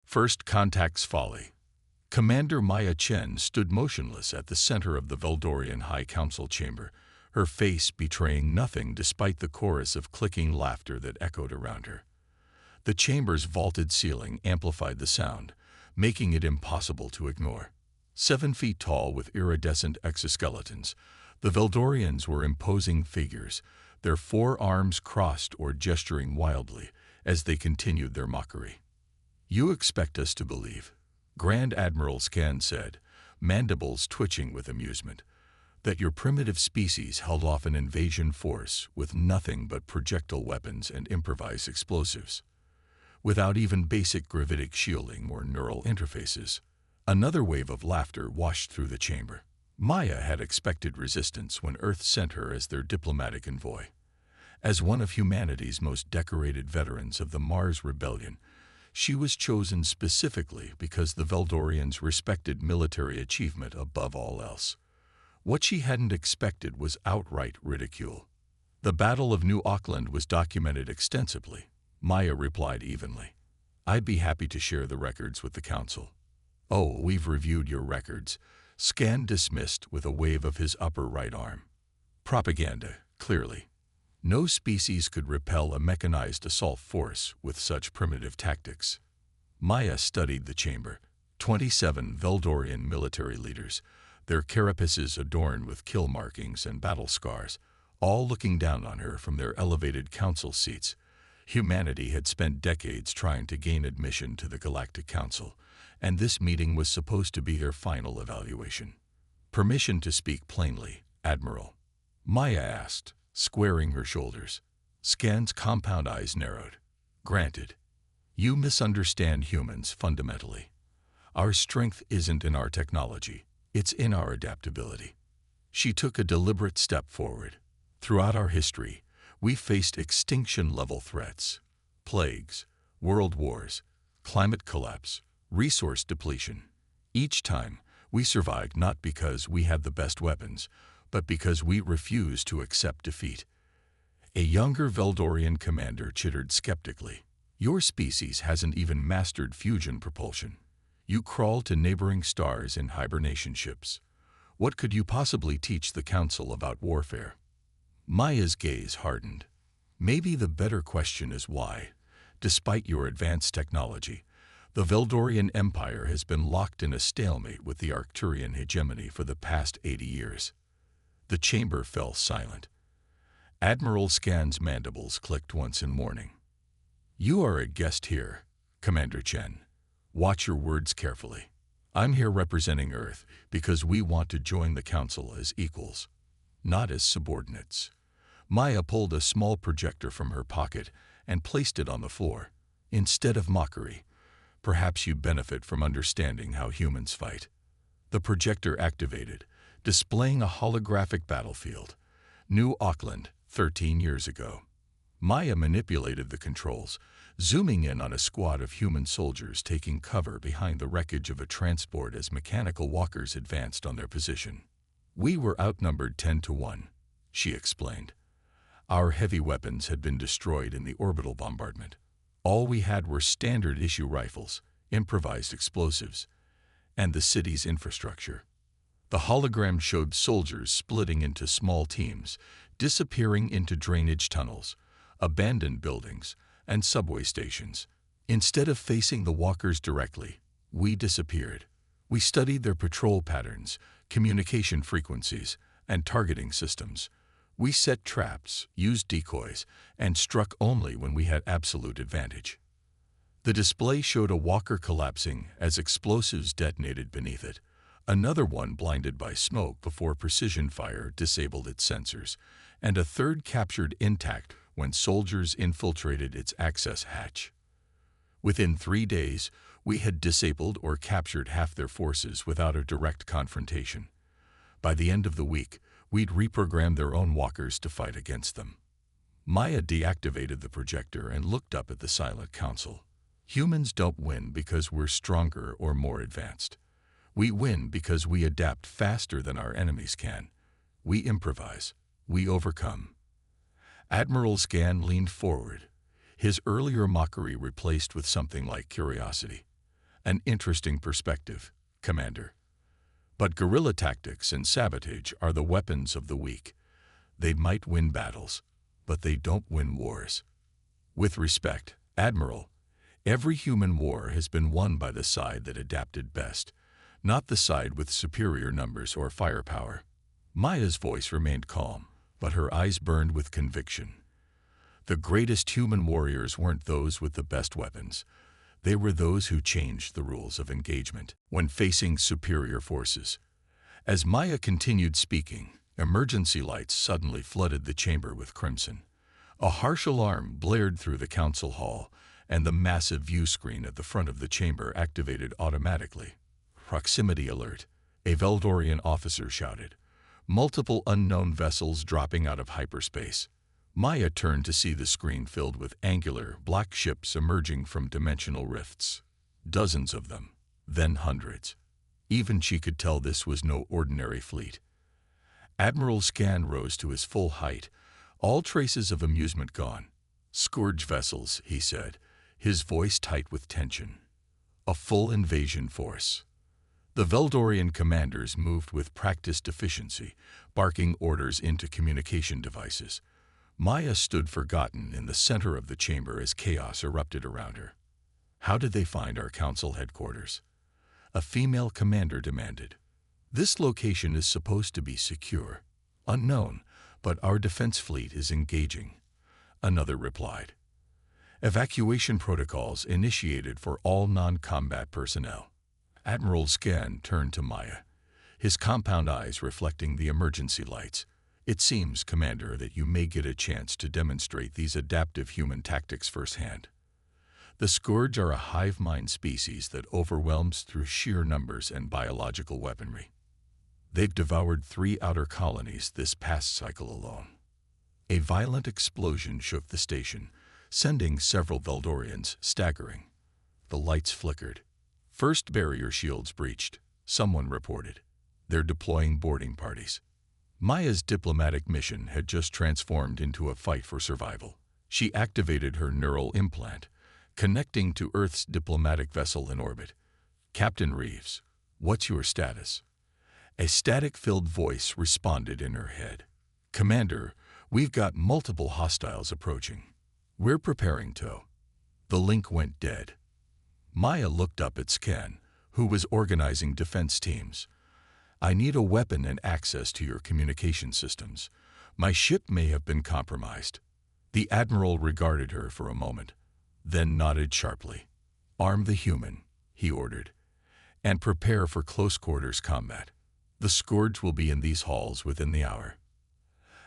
First Contact's Folly. Commander Maya Chen stood motionless at the center of the Veldorian High Council chamber, her face betraying nothing despite the chorus of clicking laughter that echoed around her. The chamber's vaulted ceiling amplified the sound, making it impossible to ignore. 7 feet tall with iridescent exoskeletons, the Veldorians were imposing figures, their forearms crossed or gesturing wildly as they continued their mockery. "You expect us to believe," Grand Admiral Scan said, mandibles twitching with amusement, "that your primitive species held off an invasion force with nothing but projectile weapons and improvised explosives, without even basic gravitic shielding or neural interfaces." Another wave of laughter washed through the chamber. Maya had expected resistance when Earth sent her as their diplomatic envoy. As one of humanity's most decorated veterans of the Mars Rebellion, she was chosen specifically because the Veldorians respected military achievement above all else. What she hadn't expected was outright ridicule. "The Battle of New Auckland was documented extensively," Maya replied evenly. "I'd be happy to share the records with the Council." "Oh, we've reviewed your records," Scan dismissed with a wave of his upper right arm. "Propaganda, clearly. No species could repel a mechanized assault force with such primitive tactics." Maya studied the chamber. 27 Veldorian military leaders, their carapaces adorned with kill markings and battle scars, all looking down on her from their elevated council seats. Humanity had spent decades trying to gain admission to the Galactic Council, and this meeting was supposed to be their final evaluation. "Permission to speak plainly, Admiral?" Maya asked, squaring her shoulders. Scan's compound eyes narrowed. "Granted. You misunderstand humans fundamentally. Our strength isn't in our technology, it's in our adaptability." She took a deliberate step forward. "Throughout our history, we faced extinction-level threats, plagues, world wars, climate collapse, resource depletion. Each time, we survived not because we had the best weapons, but because we refused to accept defeat." A younger Veldorian commander chittered skeptically. "Your species hasn't even mastered fusion propulsion. You crawl to neighboring stars in hibernation ships. What could you possibly teach the Council about warfare?" Maya's gaze hardened. "Maybe the better question is why, despite your advanced technology, the Veldorian Empire has been locked in a stalemate with the Arcturian hegemony for the past 80 years. The chamber fell silent. Admiral Scan's mandibles clicked once in mourning. "You are a guest here, Commander Chen. Watch your words carefully. I'm here representing Earth because we want to join the Council as equals, not as subordinates." Maya pulled a small projector from her pocket and placed it on the floor. "Instead of mockery, perhaps you benefit from understanding how humans fight." The projector activated, displaying a holographic battlefield. New Auckland, 13 years ago. Maya manipulated the controls, zooming in on a squad of human soldiers taking cover behind the wreckage of a transport as mechanical walkers advanced on their position. "We were outnumbered 10-1, she explained. "Our heavy weapons had been destroyed in the orbital bombardment. All we had were standard-issue rifles, improvised explosives, and the city's infrastructure." The hologram showed soldiers splitting into small teams, disappearing into drainage tunnels, abandoned buildings, and subway stations. Instead of facing the walkers directly, we disappeared. We studied their patrol patterns, communication frequencies, and targeting systems. We set traps, used decoys, and struck only when we had absolute advantage. The display showed a walker collapsing as explosives detonated beneath it, another one blinded by smoke before precision fire disabled its sensors, and a third captured intact when soldiers infiltrated its access hatch. Within 3 days, we had disabled or captured half their forces without a direct confrontation. By the end of the week, we'd reprogrammed their own walkers to fight against them. Maya deactivated the projector and looked up at the silent council. "Humans don't win because we're stronger or more advanced. We win because we adapt faster than our enemies can. We improvise. We overcome." Admiral Scan leaned forward, his earlier mockery replaced with something like curiosity. An interesting perspective, Commander. But guerrilla tactics and sabotage are the weapons of the weak. They might win battles, but they don't win wars. With respect, Admiral, every human war has been won by the side that adapted best, not the side with superior numbers or firepower. Maya's voice remained calm, but her eyes burned with conviction. The greatest human warriors weren't those with the best weapons. They were those who changed the rules of engagement when facing superior forces. As Maya continued speaking, emergency lights suddenly flooded the chamber with crimson. A harsh alarm blared through the council hall, and the massive view screen at the front of the chamber activated automatically. Proximity alert, a Veldorian officer shouted. Multiple unknown vessels dropping out of hyperspace. Maya turned to see the screen filled with angular, black ships emerging from dimensional rifts. Dozens of them, then hundreds. Even she could tell this was no ordinary fleet. Admiral Scan rose to his full height, all traces of amusement gone. Scourge vessels, he said, his voice tight with tension. A full invasion force. The Veldorian commanders moved with practiced efficiency, barking orders into communication devices. Maya stood forgotten in the center of the chamber as chaos erupted around her. How did they find our council headquarters? A female commander demanded. This location is supposed to be secure. Unknown, but our defense fleet is engaging. Another replied. Evacuation protocols initiated for all non-combat personnel. Admiral Scan turned to Maya, his compound eyes reflecting the emergency lights. It seems, Commander, that you may get a chance to demonstrate these adaptive human tactics firsthand. The Scourge are a hive mind species that overwhelms through sheer numbers and biological weaponry. They've devoured 3 outer colonies this past cycle alone. A violent explosion shook the station, sending several Veldorians staggering. The lights flickered. First barrier shields breached, someone reported. They're deploying boarding parties. Maya's diplomatic mission had just transformed into a fight for survival. She activated her neural implant, connecting to Earth's diplomatic vessel in orbit. Captain Reeves, what's your status? A static-filled voice responded in her head. Commander, we've got multiple hostiles approaching. We're preparing to. The link went dead. Maya looked up at Scan, who was organizing defense teams. I need a weapon and access to your communication systems. My ship may have been compromised. The Admiral regarded her for a moment, then nodded sharply. Arm the human, he ordered, and prepare for close-quarters combat. The Scourge will be in these halls within the hour.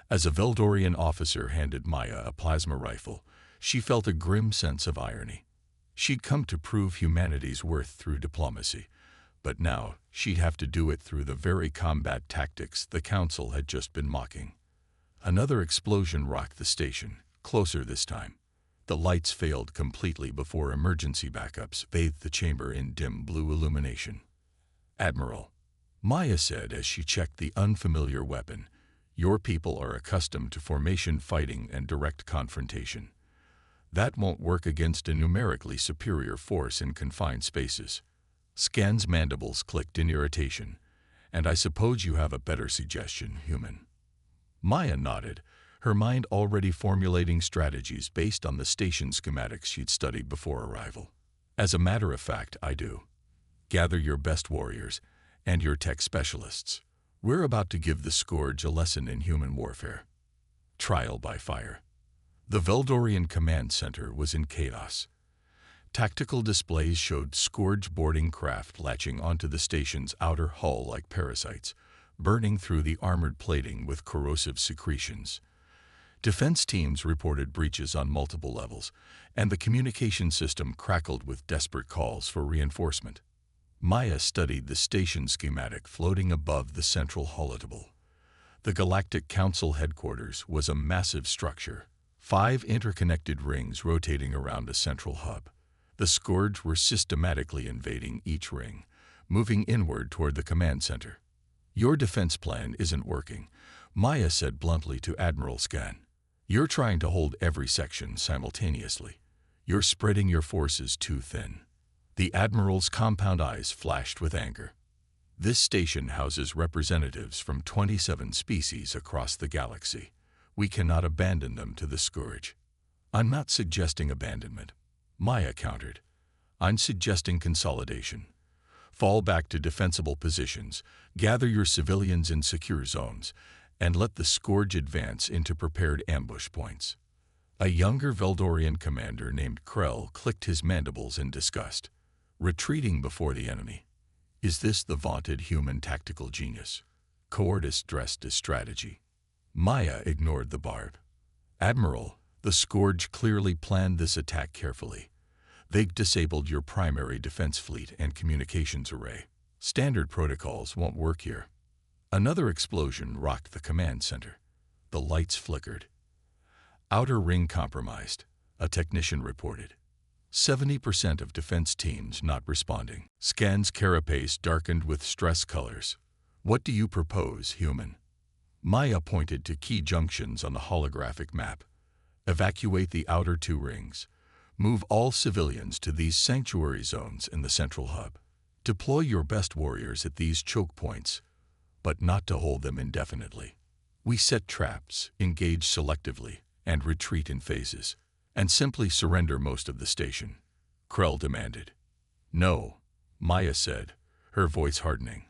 As a Veldorian officer handed Maya a plasma rifle, she felt a grim sense of irony. She'd come to prove humanity's worth through diplomacy, but now she'd have to do it through the very combat tactics the Council had just been mocking. Another explosion rocked the station, closer this time. The lights failed completely before emergency backups bathed the chamber in dim blue illumination. Admiral, Maya said as she checked the unfamiliar weapon, your people are accustomed to formation fighting and direct confrontation. That won't work against a numerically superior force in confined spaces. Scan's mandibles clicked in irritation. And I suppose you have a better suggestion, human. Maya nodded, her mind already formulating strategies based on the station schematics she'd studied before arrival. As a matter of fact, I do. Gather your best warriors and your tech specialists. We're about to give the Scourge a lesson in human warfare. Trial by fire. The Veldorian Command Center was in chaos. Tactical displays showed Scourge boarding craft latching onto the station's outer hull like parasites, burning through the armored plating with corrosive secretions. Defense teams reported breaches on multiple levels, and the communication system crackled with desperate calls for reinforcement. Maya studied the station schematic floating above the central holotable. The Galactic Council headquarters was a massive structure, 5 interconnected rings rotating around a central hub. The Scourge were systematically invading each ring, moving inward toward the command center. Your defense plan isn't working, Maya said bluntly to Admiral Scan. You're trying to hold every section simultaneously. You're spreading your forces too thin. The Admiral's compound eyes flashed with anger. This station houses representatives from 27 species across the galaxy. We cannot abandon them to the scourge. I'm not suggesting abandonment, Maya countered. I'm suggesting consolidation. Fall back to defensible positions, gather your civilians in secure zones, and let the scourge advance into prepared ambush points. A younger Veldorian commander named Krell clicked his mandibles in disgust. Retreating before the enemy. Is this the vaunted human tactical genius? Cowardice dressed as strategy. Maya ignored the barb. Admiral, the scourge clearly planned this attack carefully. They've disabled your primary defense fleet and communications array. Standard protocols won't work here. Another explosion rocked the command center. The lights flickered. Outer ring compromised, a technician reported. 70% of defense teams not responding. Scan's carapace darkened with stress colors. What do you propose, human? Maya pointed to key junctions on the holographic map. Evacuate the outer 2 rings. Move all civilians to these sanctuary zones in the central hub. Deploy your best warriors at these choke points, but not to hold them indefinitely. We set traps, engage selectively, and retreat in phases, and simply surrender most of the station, Krell demanded. No, Maya said, her voice hardening.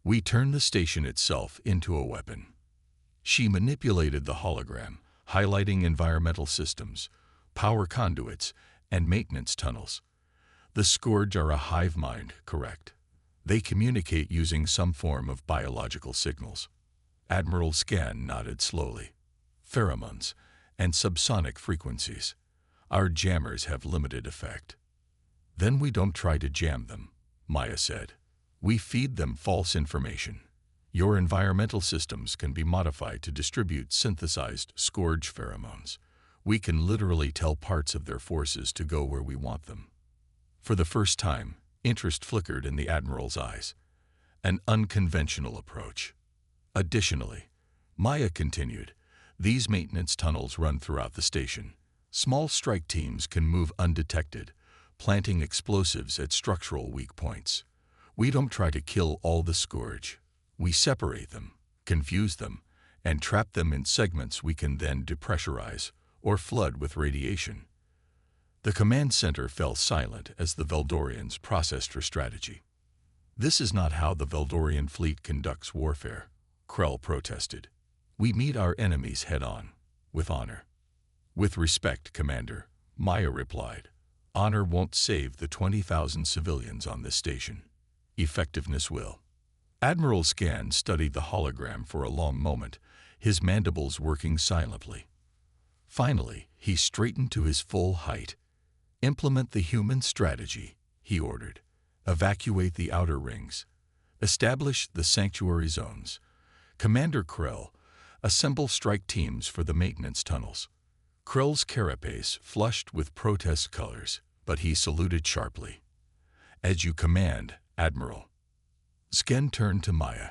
We turn the station itself into a weapon. She manipulated the hologram, highlighting environmental systems, power conduits, and maintenance tunnels. The scourge are a hive mind, correct? They communicate using some form of biological signals. Admiral Scan nodded slowly. Pheromones and subsonic frequencies. Our jammers have limited effect. Then we don't try to jam them, Maya said. We feed them false information. Your environmental systems can be modified to distribute synthesized scourge pheromones. We can literally tell parts of their forces to go where we want them. For the first time, interest flickered in the Admiral's eyes. An unconventional approach. Additionally, Maya continued, these maintenance tunnels run throughout the station. Small strike teams can move undetected, planting explosives at structural weak points. We don't try to kill all the scourge. We separate them, confuse them, and trap them in segments we can then depressurize or flood with radiation. The command center fell silent as the Veldorians processed her strategy. This is not how the Veldorian fleet conducts warfare, Krell protested. We meet our enemies head-on, with honor. With respect, Commander, Maya replied. Honor won't save the 20,000 civilians on this station. Effectiveness will. Admiral Scan studied the hologram for a long moment, his mandibles working silently. Finally, he straightened to his full height. Implement the human strategy, he ordered. Evacuate the outer rings. Establish the sanctuary zones. Commander Krell, assemble strike teams for the maintenance tunnels. Krell's carapace flushed with protest colors, but he saluted sharply. As you command, Admiral. Sken turned to Maya.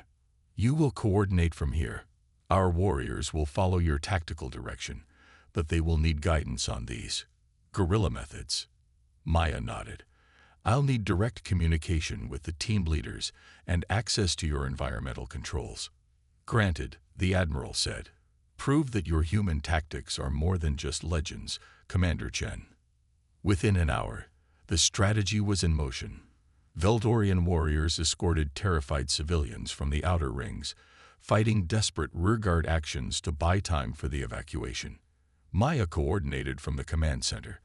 You will coordinate from here. Our warriors will follow your tactical direction, but they will need guidance on these guerrilla methods. Maya nodded. I'll need direct communication with the team leaders and access to your environmental controls. Granted, the Admiral said. Prove that your human tactics are more than just legends, Commander Chen. Within an hour, the strategy was in motion. Veldorian warriors escorted terrified civilians from the outer rings, fighting desperate rearguard actions to buy time for the evacuation. Maya coordinated from the command center,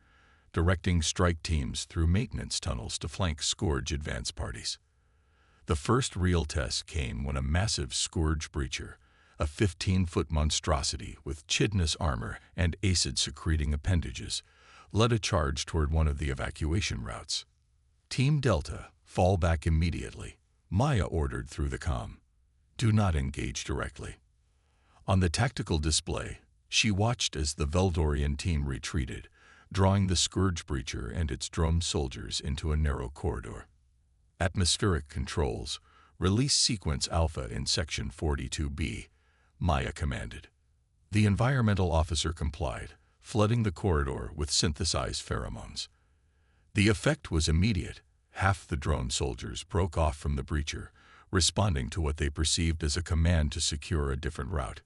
directing strike teams through maintenance tunnels to flank Scourge advance parties. The first real test came when a massive Scourge breacher, a 15-foot monstrosity with chitinous armor and acid-secreting appendages, led a charge toward one of the evacuation routes. Team Delta, fall back immediately, Maya ordered through the comm. Do not engage directly. On the tactical display, she watched as the Veldorian team retreated, drawing the Scourge breacher and its drone soldiers into a narrow corridor. Atmospheric controls, release sequence alpha in section 42B, Maya commanded. The environmental officer complied, flooding the corridor with synthesized pheromones. The effect was immediate. Half the drone soldiers broke off from the breacher, responding to what they perceived as a command to secure a different route.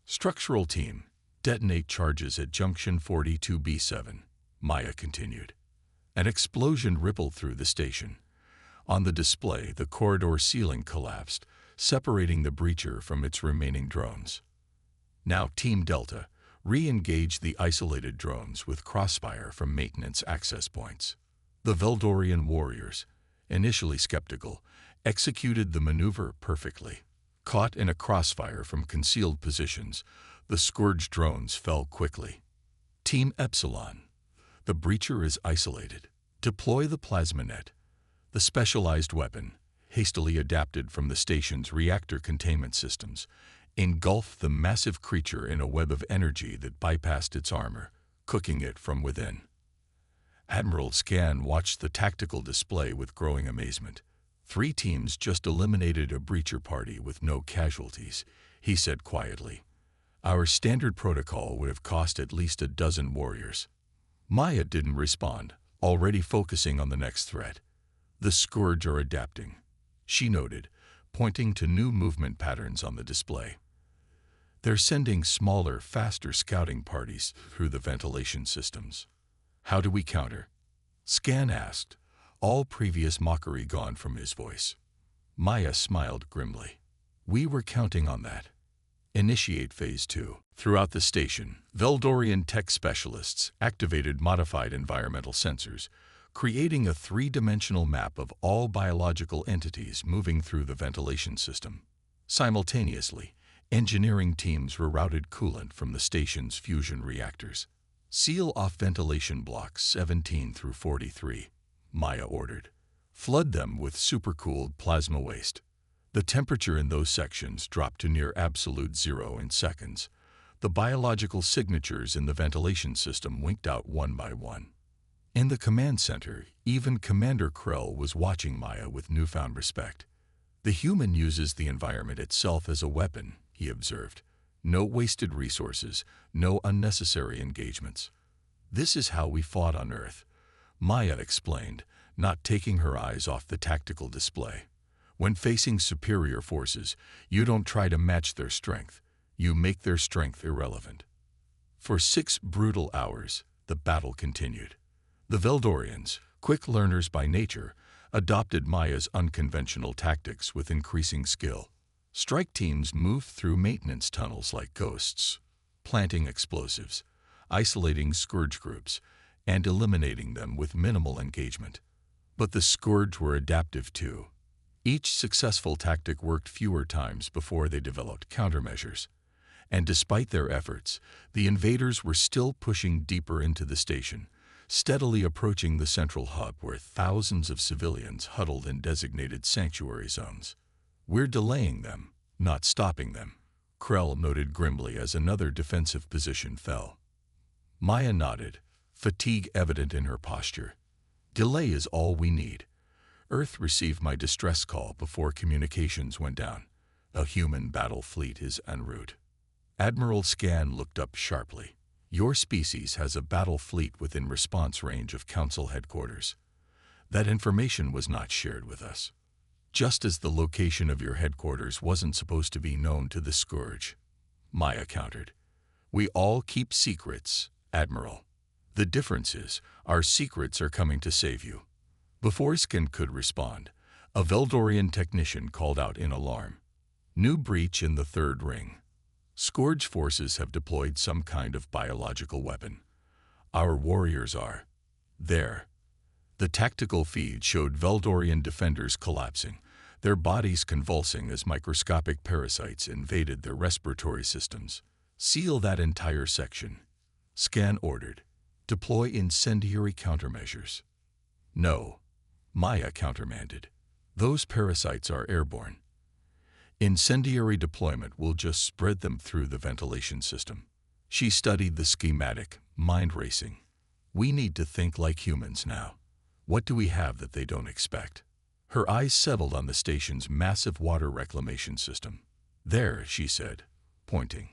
Structural team, detonate charges at Junction 42B7, Maya continued. An explosion rippled through the station. On the display, the corridor ceiling collapsed, separating the breacher from its remaining drones. Now Team Delta, re-engage the isolated drones with crossfire from maintenance access points. The Veldorian warriors, initially skeptical, executed the maneuver perfectly. Caught in a crossfire from concealed positions, the Scourge drones fell quickly. Team Epsilon, the breacher is isolated. Deploy the plasma net, the specialized weapon, hastily adapted from the station's reactor containment systems, engulfed the massive creature in a web of energy that bypassed its armor, cooking it from within. Admiral Scan watched the tactical display with growing amazement. 3 teams just eliminated a breacher party with no casualties, he said quietly. Our standard protocol would have cost at least a dozen warriors. Maya didn't respond, already focusing on the next threat. The Scourge are adapting, she noted, pointing to new movement patterns on the display. They're sending smaller, faster scouting parties through the ventilation systems. How do we counter? Scan asked, all previous mockery gone from his voice. Maya smiled grimly. We were counting on that. Initiate Phase 2. Throughout the station, Veldorian tech specialists activated modified environmental sensors, creating a 3-dimensional map of all biological entities moving through the ventilation system. Simultaneously, engineering teams rerouted coolant from the station's fusion reactors. Seal off ventilation blocks 17 through 43, Maya ordered. Flood them with supercooled plasma waste. The temperature in those sections dropped to near absolute zero in seconds. The biological signatures in the ventilation system winked out one by one. In the command center, even Commander Krell was watching Maya with newfound respect. The human uses the environment itself as a weapon, he observed. No wasted resources, no unnecessary engagements. This is how we fought on Earth, Maya explained, not taking her eyes off the tactical display. When facing superior forces, you don't try to match their strength. You make their strength irrelevant. For 6 brutal hours, the battle continued. The Veldorians, quick learners by nature, adopted Maya's unconventional tactics with increasing skill. Strike teams moved through maintenance tunnels like ghosts, planting explosives, isolating Scourge groups, and eliminating them with minimal engagement. But the Scourge were adaptive too. Each successful tactic worked fewer times before they developed countermeasures. And despite their efforts, the invaders were still pushing deeper into the station, steadily approaching the central hub where thousands of civilians huddled in designated sanctuary zones. We're delaying them, not stopping them, Krell noted grimly as another defensive position fell. Maya nodded, fatigue evident in her posture. Delay is all we need. Earth received my distress call before communications went down. A human battle fleet is en route. Admiral Scan looked up sharply. Your species has a battle fleet within response range of Council headquarters. That information was not shared with us. Just as the location of your headquarters wasn't supposed to be known to the Scourge, Maya countered. We all keep secrets, Admiral. The difference is, our secrets are coming to save you. Before Skin could respond, a Veldorian technician called out in alarm. New breach in the 3rd ring. Scourge forces have deployed some kind of biological weapon. Our warriors are there. The tactical feed showed Veldorian defenders collapsing, their bodies convulsing as microscopic parasites invaded their respiratory systems. Seal that entire section. Scan ordered. Deploy incendiary countermeasures. No, Maya countermanded. Those parasites are airborne. Incendiary deployment will just spread them through the ventilation system. She studied the schematic, mind racing. We need to think like humans now. What do we have that they don't expect? Her eyes settled on the station's massive water reclamation system. There, she said, pointing.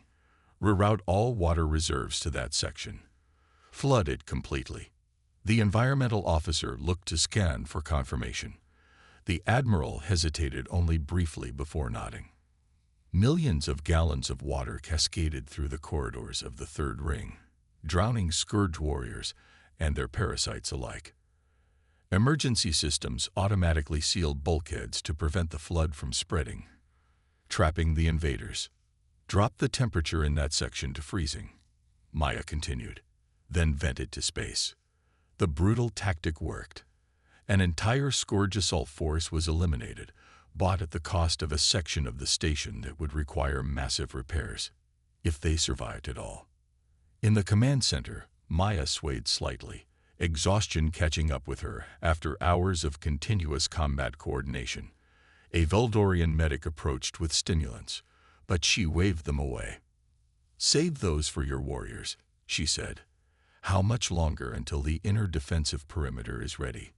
Reroute all water reserves to that section. Flood it completely. The environmental officer looked to scan for confirmation. The Admiral hesitated only briefly before nodding. Millions of gallons of water cascaded through the corridors of the third ring, drowning Scourge warriors and their parasites alike. Emergency systems automatically sealed bulkheads to prevent the flood from spreading, trapping the invaders. Drop the temperature in that section to freezing, Maya continued, then vent it to space. The brutal tactic worked. An entire Scourge assault force was eliminated, bought at the cost of a section of the station that would require massive repairs, if they survived at all. In the command center, Maya swayed slightly, exhaustion catching up with her after hours of continuous combat coordination. A Veldorian medic approached with stimulants, but she waved them away. "Save those for your warriors," she said. "How much longer until the inner defensive perimeter is ready?"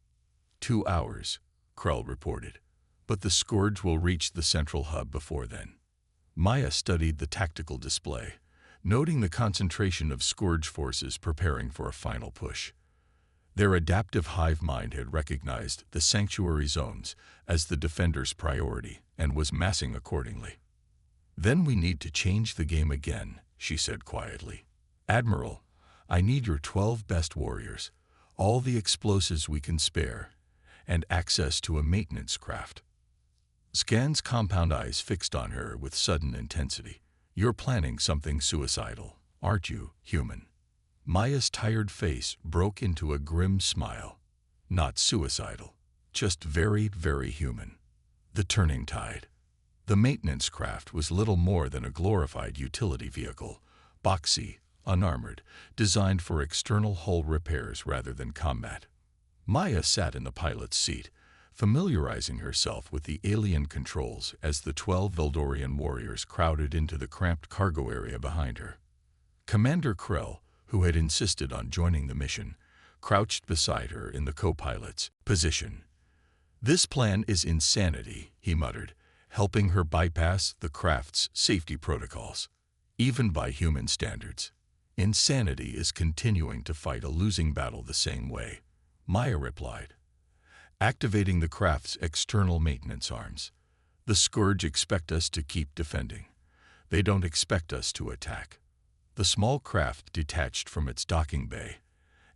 2 hours, Krell reported, but the Scourge will reach the central hub before then. Maya studied the tactical display, noting the concentration of Scourge forces preparing for a final push. Their adaptive hive mind had recognized the sanctuary zones as the defenders' priority and was massing accordingly. "Then we need to change the game again," she said quietly. "Admiral, I need your 12 best warriors, all the explosives we can spare, and access to a maintenance craft." Scan's compound eyes fixed on her with sudden intensity. "You're planning something suicidal, aren't you, human?" Maya's tired face broke into a grim smile. "Not suicidal, just very, very human." The turning tide. The maintenance craft was little more than a glorified utility vehicle, boxy, unarmored, designed for external hull repairs rather than combat. Maya sat in the pilot's seat, familiarizing herself with the alien controls as the 12 Veldorian warriors crowded into the cramped cargo area behind her. Commander Krell, who had insisted on joining the mission, crouched beside her in the co-pilot's position. "This plan is insanity," he muttered, helping her bypass the craft's safety protocols. "Even by human standards, insanity is continuing to fight a losing battle the same way," Maya replied. "Activating the craft's external maintenance arms. The Scourge expect us to keep defending. They don't expect us to attack." The small craft detached from its docking bay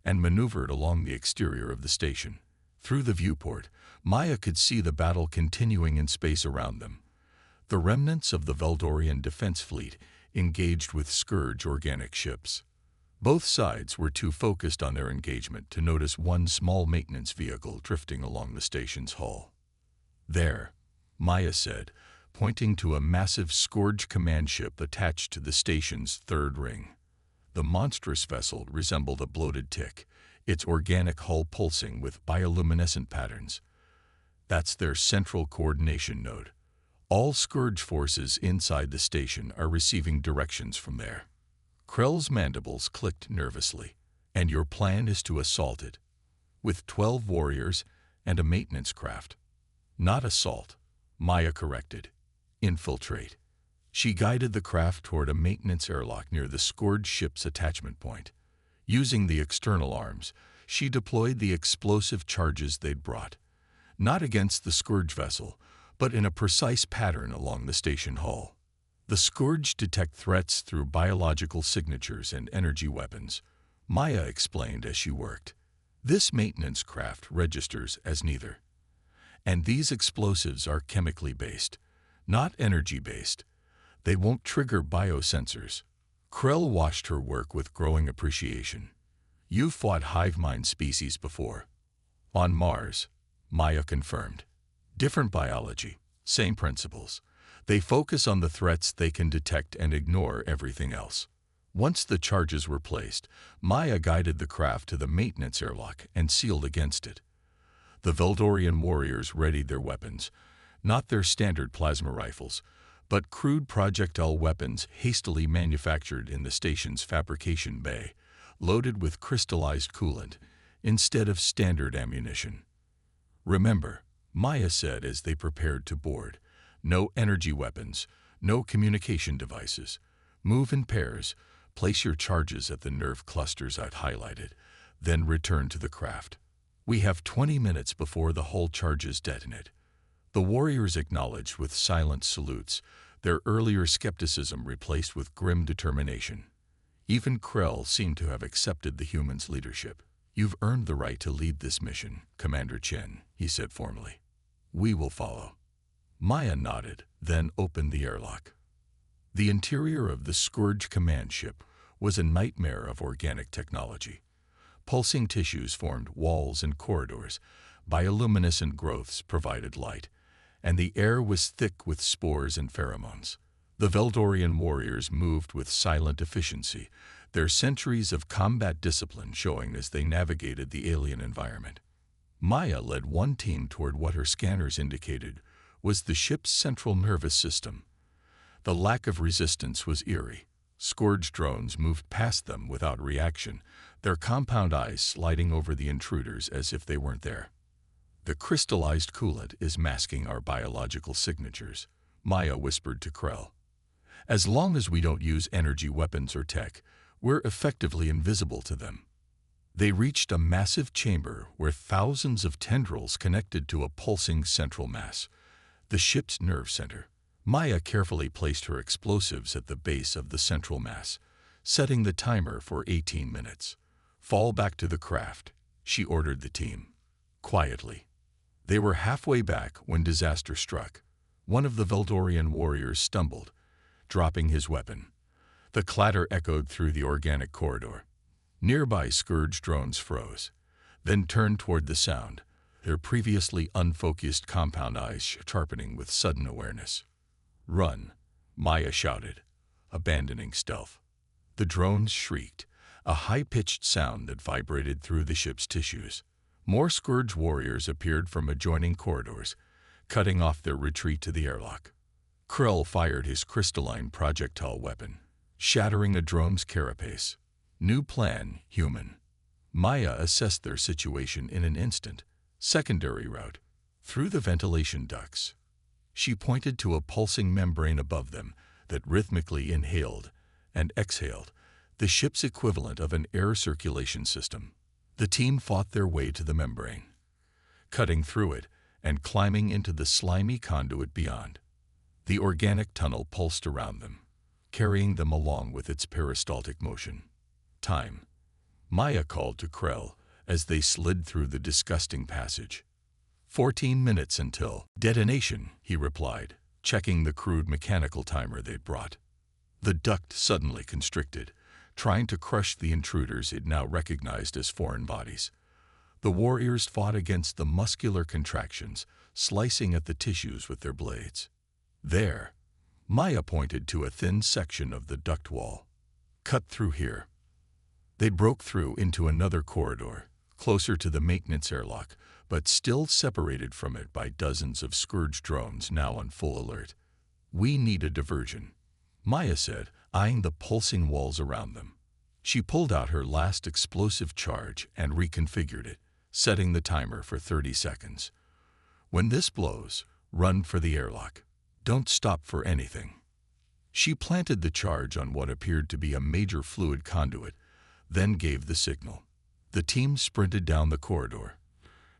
and maneuvered along the exterior of the station. Through the viewport, Maya could see the battle continuing in space around them. The remnants of the Veldorian defense fleet engaged with Scourge organic ships. Both sides were too focused on their engagement to notice one small maintenance vehicle drifting along the station's hull. "There," Maya said, pointing to a massive Scourge command ship attached to the station's third ring. The monstrous vessel resembled a bloated tick, its organic hull pulsing with bioluminescent patterns. "That's their central coordination node. All Scourge forces inside the station are receiving directions from there." Krell's mandibles clicked nervously. "And your plan is to assault it? With 12 warriors and a maintenance craft?" "Not assault," Maya corrected. "Infiltrate." She guided the craft toward a maintenance airlock near the Scourge ship's attachment point. Using the external arms, she deployed the explosive charges they'd brought, not against the Scourge vessel, but in a precise pattern along the station hull. The Scourge detect threats through biological signatures and energy weapons, Maya explained as she worked. This maintenance craft registers as neither. And these explosives are chemically based, not energy based. They won't trigger biosensors. Krell watched her work with growing appreciation. "You've fought hive mind species before." "On Mars," Maya confirmed. "Different biology, same principles. They focus on the threats they can detect and ignore everything else." Once the charges were placed, Maya guided the craft to the maintenance airlock and sealed against it. The Veldorian warriors readied their weapons, not their standard plasma rifles, but crude projectile weapons hastily manufactured in the station's fabrication bay, loaded with crystallized coolant instead of standard ammunition. "Remember," Maya said as they prepared to board, "no energy weapons, no communication devices. Move in pairs, place your charges at the nerve clusters I've highlighted. then returned to the craft. "We have 20 minutes before the hull charges detonate." The warriors acknowledged with silent salutes, their earlier skepticism replaced with grim determination. Even Krell seemed to have accepted the humans' leadership. "You've earned the right to lead this mission, Commander Chen," he said formally. "We will follow." Maya nodded, then opened the airlock. The interior of the Scourge command ship was a nightmare of organic technology. Pulsing tissues formed walls and corridors, bioluminescent growths provided light, and the air was thick with spores and pheromones. The Veldorian warriors moved with silent efficiency, their centuries of combat discipline showing as they navigated the alien environment. Maya led one team toward what her scanners indicated was the ship's central nervous system. The lack of resistance was eerie. Scourge drones moved past them without reaction, their compound eyes sliding over the intruders as if they weren't there. "The crystallized coolant is masking our biological signatures," Maya whispered to Krell. "As long as we don't use energy weapons or tech, we're effectively invisible to them." They reached a massive chamber where thousands of tendrils connected to a pulsing central mass, the ship's nerve center. Maya carefully placed her explosives at the base of the central mass, setting the timer for 18 minutes. "Fall back to the craft," she ordered the team. Quietly. They were halfway back when disaster struck. One of the Veldorian warriors stumbled, dropping his weapon. The clatter echoed through the organic corridor. Nearby Scourge drones froze, then turned toward the sound, their previously unfocused compound eyes sharpening with sudden awareness. "Run," Maya shouted, abandoning stealth. The drones shrieked, a high-pitched sound that vibrated through the ship's tissues. More Scourge warriors appeared from adjoining corridors, cutting off their retreat to the airlock. Krell fired his crystalline projectile weapon, shattering a drone's carapace. New plan, human. Maya assessed their situation in an instant. Secondary route, through the ventilation ducts. She pointed to a pulsing membrane above them that rhythmically inhaled and exhaled, the ship's equivalent of an air circulation system. The team fought their way to the membrane, cutting through it and climbing into the slimy conduit beyond. The organic tunnel pulsed around them, carrying them along with its peristaltic motion. "Time," Maya called to Krell as they slid through the disgusting passage. 14 minutes until detonation, he replied, checking the crude mechanical timer they'd brought. The duct suddenly constricted, trying to crush the intruders it now recognized as foreign bodies. The warriors fought against the muscular contractions, slicing at the tissues with their blades. "There," Maya pointed to a thin section of the duct wall. "Cut through here." They broke through into another corridor, closer to the maintenance airlock, but still separated from it by dozens of Scourge drones now on full alert. "We need a diversion," Maya said, eyeing the pulsing walls around them. She pulled out her last explosive charge and reconfigured it, setting the timer for 30 seconds. "When this blows, run for the airlock. Don't stop for anything." She planted the charge on what appeared to be a major fluid conduit, then gave the signal. The team sprinted down the corridor,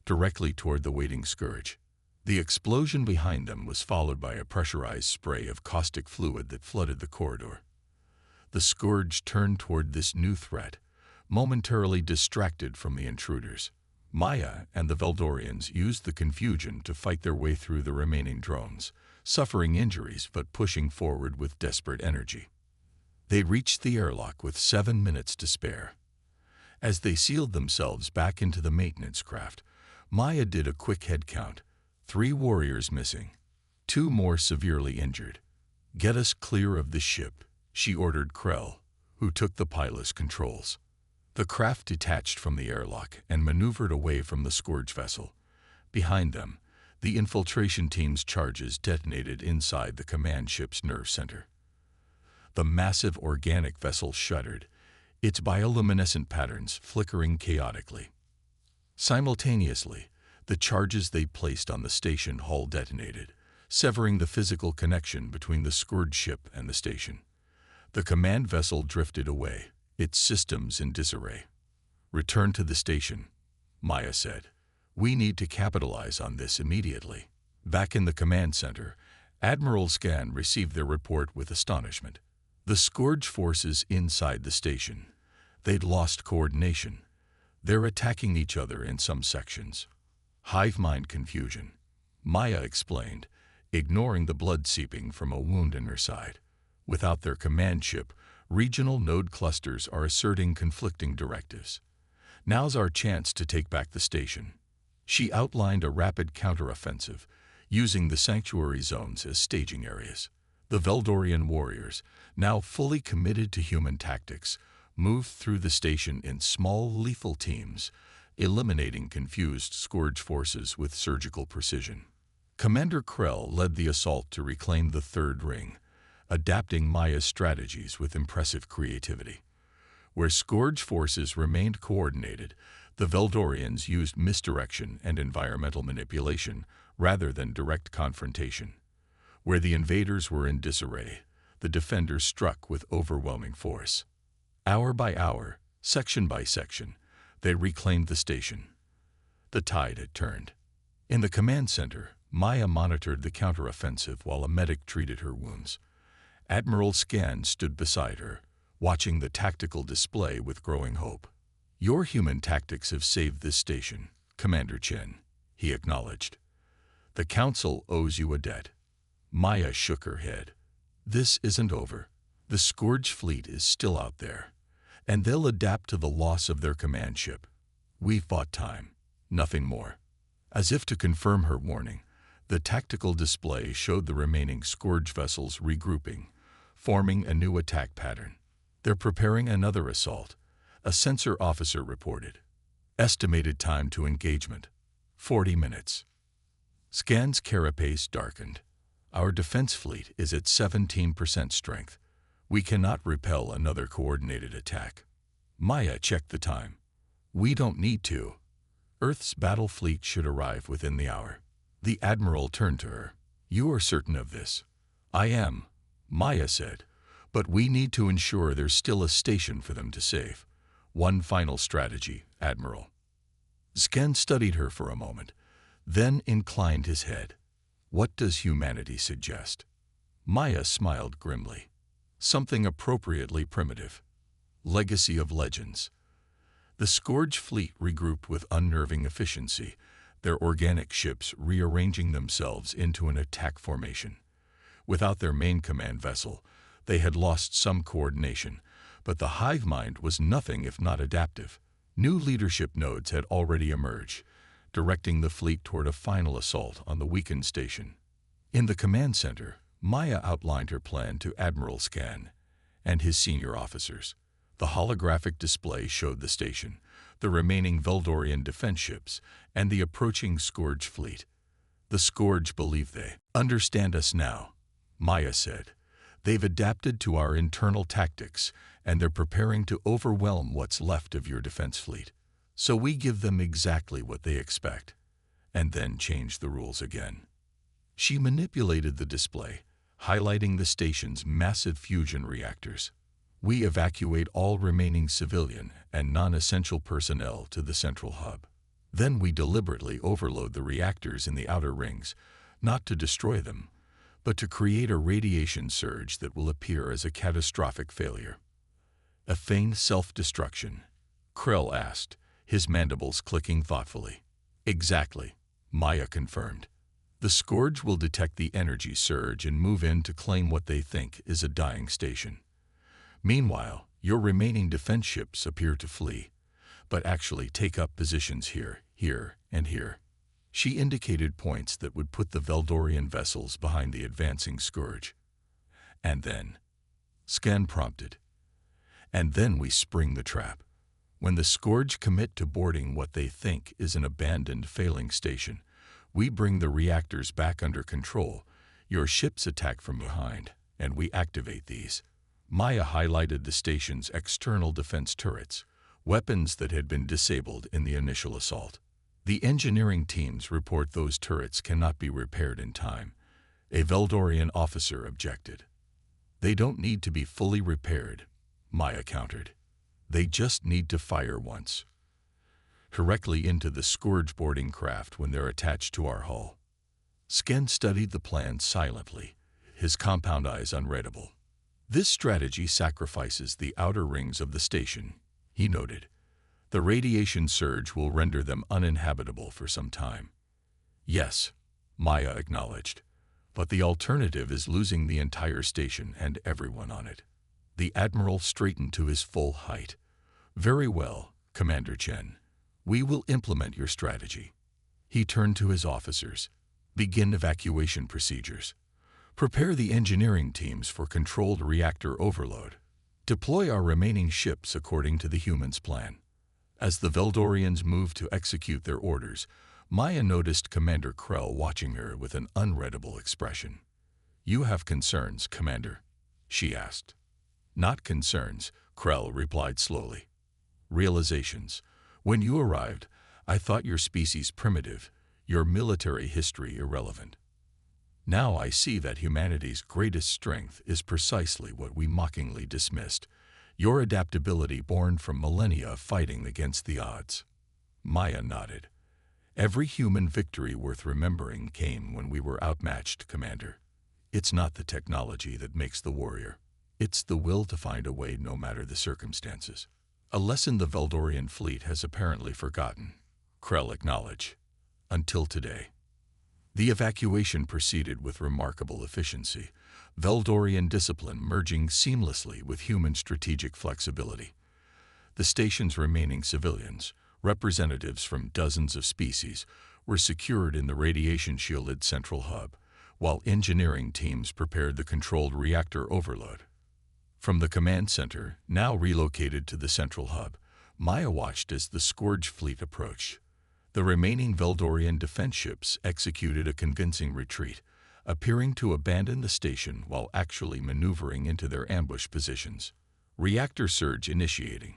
directly toward the waiting Scourge. The explosion behind them was followed by a pressurized spray of caustic fluid that flooded the corridor. The Scourge turned toward this new threat, momentarily distracted from the intruders. Maya and the Veldorians used the confusion to fight their way through the remaining drones, suffering injuries but pushing forward with desperate energy. They reached the airlock with 7 minutes to spare. As they sealed themselves back into the maintenance craft, Maya did a quick head count. 3 warriors missing, 2 more severely injured. "Get us clear of the ship," she ordered Krell, who took the pilot's controls. The craft detached from the airlock and maneuvered away from the Scourge vessel. Behind them, the infiltration team's charges detonated inside the command ship's nerve center. The massive organic vessel shuddered, its bioluminescent patterns flickering chaotically. Simultaneously, the charges they placed on the station hull detonated, severing the physical connection between the Scourge ship and the station. The command vessel drifted away, its systems in disarray. "Return to the station," Maya said. "We need to capitalize on this immediately." Back in the command center, Admiral Scan received their report with astonishment. The Scourge forces inside the station. They'd lost coordination. They're attacking each other in some sections. Hive mind confusion, Maya explained, ignoring the blood seeping from a wound in her side. Without their command ship, regional node clusters are asserting conflicting directives. Now's our chance to take back the station. She outlined a rapid counteroffensive, using the sanctuary zones as staging areas. The Veldorian warriors, now fully committed to human tactics, moved through the station in small, lethal teams, eliminating confused Scourge forces with surgical precision. Commander Krell led the assault to reclaim the third ring, adapting Maya's strategies with impressive creativity. Where Scourge forces remained coordinated, the Veldorians used misdirection and environmental manipulation rather than direct confrontation. Where the invaders were in disarray, the defenders struck with overwhelming force. Hour by hour, section by section, they reclaimed the station. The tide had turned. In the command center, Maya monitored the counteroffensive while a medic treated her wounds. Admiral Scan stood beside her, watching the tactical display with growing hope. "Your human tactics have saved this station, Commander Chen," he acknowledged. "The Council owes you a debt." Maya shook her head. "This isn't over. The Scourge fleet is still out there, and they'll adapt to the loss of their command ship. We've bought time, nothing more." As if to confirm her warning, the tactical display showed the remaining Scourge vessels regrouping, forming a new attack pattern. "They're preparing another assault," a sensor officer reported. "Estimated time to engagement, 40 minutes. Scan's carapace darkened. "Our defense fleet is at 17% strength. We cannot repel another coordinated attack." Maya checked the time. "We don't need to. Earth's battle fleet should arrive within the hour." The Admiral turned to her. "You are certain of this?" "I am," Maya said, "but we need to ensure there's still a station for them to save. One final strategy, Admiral." Scan studied her for a moment, then inclined his head. "What does humanity suggest?" Maya smiled grimly. "Something appropriately primitive. Legacy of legends." The Scourge fleet regrouped with unnerving efficiency, their organic ships rearranging themselves into an attack formation. Without their main command vessel, they had lost some coordination, but the hive mind was nothing if not adaptive. New leadership nodes had already emerged, directing the fleet toward a final assault on the weakened station. In the command center, Maya outlined her plan to Admiral Scan and his senior officers. The holographic display showed the station, the remaining Veldorian defense ships, and the approaching Scourge fleet. "The Scourge believe they understand us now," Maya said. "They've adapted to our internal tactics, and they're preparing to overwhelm what's left of your defense fleet. So we give them exactly what they expect, and then change the rules again." She manipulated the display, highlighting the station's massive fusion reactors. "We evacuate all remaining civilian and non-essential personnel to the central hub. Then we deliberately overload the reactors in the outer rings, not to destroy them, but to create a radiation surge that will appear as a catastrophic failure." "A feigned self-destruction?" Krell asked, his mandibles clicking thoughtfully. "Exactly," Maya confirmed. "The Scourge will detect the energy surge and move in to claim what they think is a dying station. Meanwhile, your remaining defense ships appear to flee, but actually take up positions here, here, and here." She indicated points that would put the Veldorian vessels behind the advancing Scourge. "And then," Scan prompted, "and then we spring the trap. When the Scourge commit to boarding what they think is an abandoned failing station, we bring the reactors back under control, your ships attack from behind, and we activate these." Maya highlighted the station's external defense turrets, weapons that had been disabled in the initial assault. "The engineering teams report those turrets cannot be repaired in time," a Veldorian officer objected. "They don't need to be fully repaired," Maya countered. "They just need to fire once." directly into the Scourge boarding craft when they're attached to our hull. Sken studied the plan silently, his compound eyes unreadable. This strategy sacrifices the outer rings of the station, he noted. The radiation surge will render them uninhabitable for some time. Yes, Maya acknowledged, but the alternative is losing the entire station and everyone on it. The Admiral straightened to his full height. Very well, Commander Chen. We will implement your strategy. He turned to his officers. Begin evacuation procedures. Prepare the engineering teams for controlled reactor overload. Deploy our remaining ships according to the humans' plan. As the Veldorians moved to execute their orders, Maya noticed Commander Krell watching her with an unreadable expression. You have concerns, Commander? She asked. Not concerns, Krell replied slowly. Realizations. When you arrived, I thought your species primitive, your military history irrelevant. Now I see that humanity's greatest strength is precisely what we mockingly dismissed, your adaptability born from millennia of fighting against the odds. Maya nodded. Every human victory worth remembering came when we were outmatched, Commander. It's not the technology that makes the warrior. It's the will to find a way no matter the circumstances. A lesson the Veldorian fleet has apparently forgotten, Krell acknowledged. Until today. The evacuation proceeded with remarkable efficiency, Veldorian discipline merging seamlessly with human strategic flexibility. The station's remaining civilians, representatives from dozens of species, were secured in the radiation-shielded central hub, while engineering teams prepared the controlled reactor overload. From the command center, now relocated to the central hub, Maya watched as the Scourge fleet approached. The remaining Veldorian defense ships executed a convincing retreat, appearing to abandon the station while actually maneuvering into their ambush positions. Reactor surge initiating,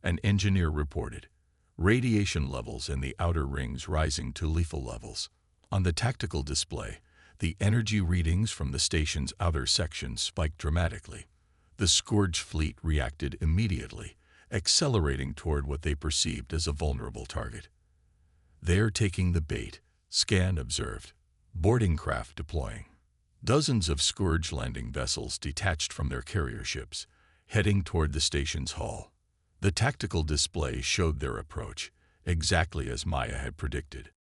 an engineer reported. Radiation levels in the outer rings rising to lethal levels. On the tactical display, the energy readings from the station's outer section spiked dramatically. The Scourge fleet reacted immediately, accelerating toward what they perceived as a vulnerable target. They're taking the bait, Scan observed. Boarding craft deploying. Dozens of Scourge landing vessels detached from their carrier ships, heading toward the station's hull. The tactical display showed their approach, exactly as Maya had predicted.